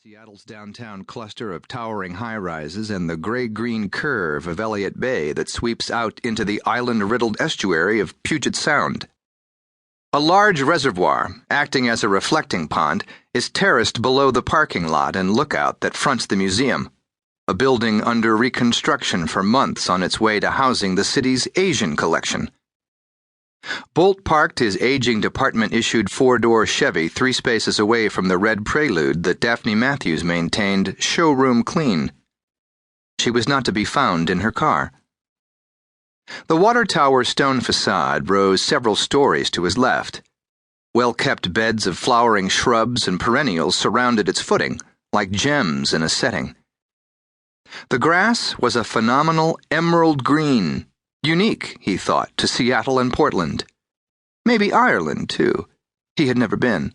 Seattle's downtown cluster of towering high-rises and the gray-green curve of Elliott Bay that sweeps out into the island-riddled estuary of Puget Sound. A large reservoir, acting as a reflecting pond, is terraced below the parking lot and lookout that fronts the museum, a building under reconstruction for months on its way to housing the city's Asian collection. Boldt parked his aging department-issued four-door Chevy 3 spaces away from the red Prelude that Daphne Matthews maintained showroom clean. She was not to be found in her car. The water tower's stone facade rose several stories to his left. Well-kept beds of flowering shrubs and perennials surrounded its footing, like gems in a setting. The grass was a phenomenal emerald green, unique, he thought, to Seattle and Portland. Maybe Ireland, too. He had never been.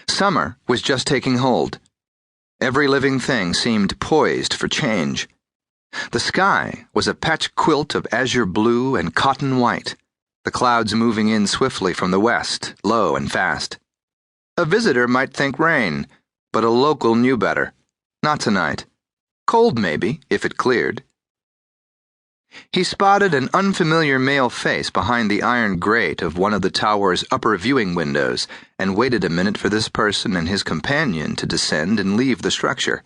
Summer was just taking hold. Every living thing seemed poised for change. The sky was a patch quilt of azure blue and cotton white, the clouds moving in swiftly from the west, low and fast. A visitor might think rain, but a local knew better. Not tonight. Cold, maybe, if it cleared. He spotted an unfamiliar male face behind the iron grate of one of the tower's upper viewing windows and waited a minute for this person and his companion to descend and leave the structure.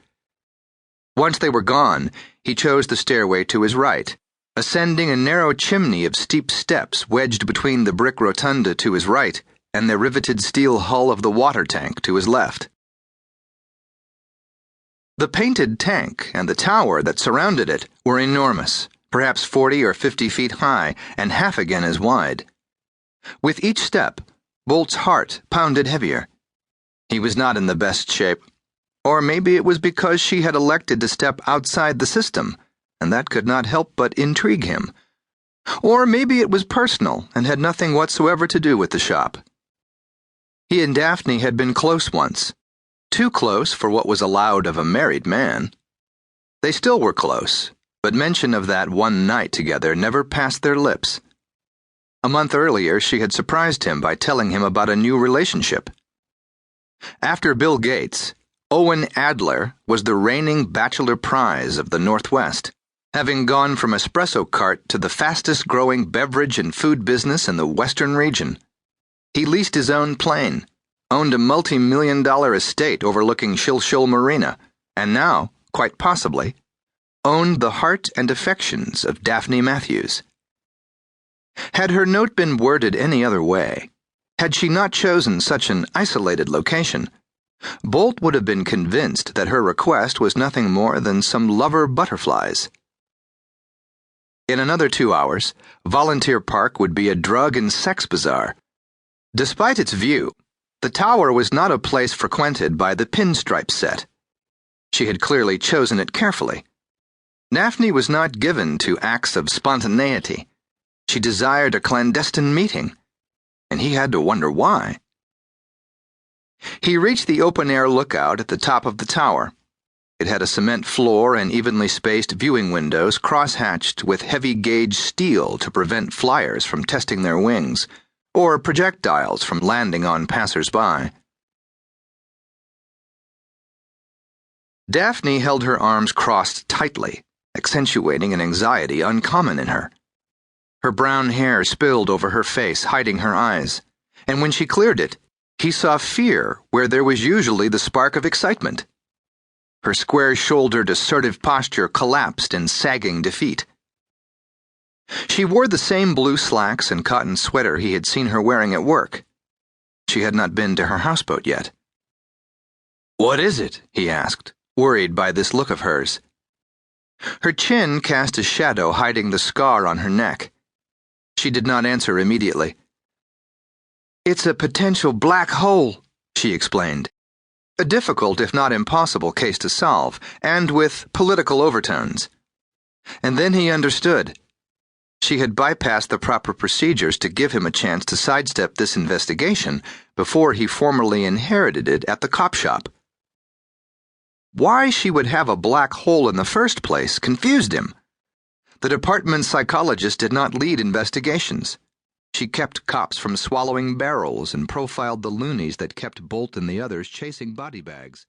Once they were gone, he chose the stairway to his right, ascending a narrow chimney of steep steps wedged between the brick rotunda to his right and the riveted steel hull of the water tank to his left. The painted tank and the tower that surrounded it were enormous, perhaps 40 or 50 feet high and half again as wide. With each step, Boldt's heart pounded heavier. He was not in the best shape. Or maybe it was because she had elected to step outside the system, and that could not help but intrigue him. Or maybe it was personal and had nothing whatsoever to do with the shop. He and Daphne had been close once. Too close for what was allowed of a married man. They still were close, but mention of that one night together never passed their lips. A month earlier, she had surprised him by telling him about a new relationship. After Bill Gates, Owen Adler was the reigning bachelor prize of the Northwest, having gone from espresso cart to the fastest-growing beverage and food business in the Western region. He leased his own plane, owned a multi-million-dollar estate overlooking Shilshul Marina, and now, quite possibly, owned the heart and affections of Daphne Matthews. Had her note been worded any other way, had she not chosen such an isolated location, Boldt would have been convinced that her request was nothing more than some lover butterflies. In another 2 hours, Volunteer Park would be a drug and sex bazaar. Despite its view, the tower was not a place frequented by the pinstripe set. She had clearly chosen it carefully. Daphne was not given to acts of spontaneity. She desired a clandestine meeting, and he had to wonder why. He reached the open-air lookout at the top of the tower. It had a cement floor and evenly spaced viewing windows cross-hatched with heavy-gauge steel to prevent flyers from testing their wings, or projectiles from landing on passers-by. Daphne held her arms crossed tightly, accentuating an anxiety uncommon in her. Her brown hair spilled over her face, hiding her eyes, and when she cleared it, he saw fear where there was usually the spark of excitement. Her square-shouldered, assertive posture collapsed in sagging defeat. She wore the same blue slacks and cotton sweater he had seen her wearing at work. She had not been to her houseboat yet. "What is it?" he asked, worried by this look of hers. Her chin cast a shadow hiding the scar on her neck. She did not answer immediately. "It's a potential black hole," she explained. A difficult, if not impossible, case to solve, and with political overtones. And then he understood. She had bypassed the proper procedures to give him a chance to sidestep this investigation before he formally inherited it at the cop shop. Why she would have a black hole in the first place confused him. The department's psychologist did not lead investigations. She kept cops from swallowing barrels and profiled the loonies that kept Boldt and the others chasing body bags.